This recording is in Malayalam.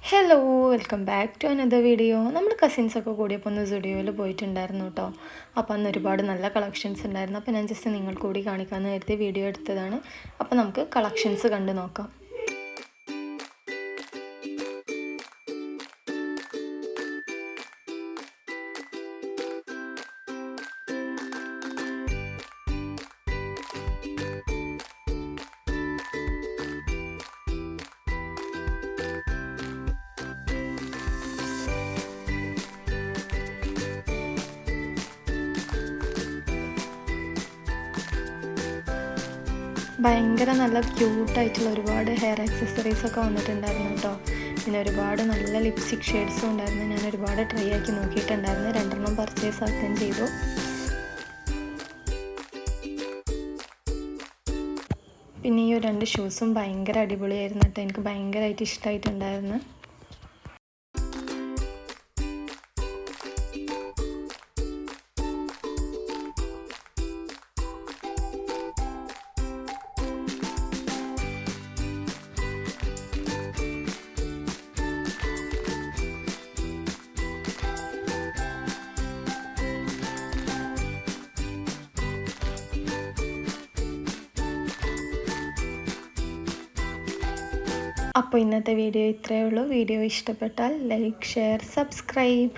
Hello, welcome back to another video. നമ്മൾ കസിൻസൊക്കെ കൂടിയപ്പോൾ ഒന്ന് സ്റ്റുഡിയോയിൽ പോയിട്ടുണ്ടായിരുന്നു കേട്ടോ. അപ്പോൾ അന്ന് ഒരുപാട് നല്ല കളക്ഷൻസ് ഉണ്ടായിരുന്നു. അപ്പോൾ ഞാൻ ജസ്റ്റ് നിങ്ങൾക്ക് കൂടി കാണിക്കാമെന്ന് കരുതി വീഡിയോ എടുത്തതാണ്. അപ്പോൾ നമുക്ക് കളക്ഷൻസ് കണ്ടു നോക്കാം. ഭയങ്കര നല്ല ക്യൂട്ടായിട്ടുള്ള ഒരുപാട് ഹെയർ ആക്സസറീസൊക്കെ വന്നിട്ടുണ്ടായിരുന്നു കേട്ടോ. പിന്നെ ഒരുപാട് നല്ല ലിപ്സ്റ്റിക് ഷെയ്ഡ്സും ഉണ്ടായിരുന്നു. ഞാൻ ഒരുപാട് ട്രൈ ആക്കി നോക്കിയിട്ടുണ്ടായിരുന്നു. 2 പർച്ചേസ് ആക്കുകയും ചെയ്തു. പിന്നെ ഈ 2 ഷൂസും ഭയങ്കര അടിപൊളിയായിരുന്നു കേട്ടോ. എനിക്ക് ഭയങ്കരമായിട്ട് ഇഷ്ടമായിട്ടുണ്ടായിരുന്നു. അപ്പോൾ ഇന്നത്തെ വീഡിയോ ഇത്രയേ ഉള്ളൂ. വീഡിയോ ഇഷ്ടപ്പെട്ടാൽ ലൈക്ക്, ഷെയർ, സബ്സ്ക്രൈബ്.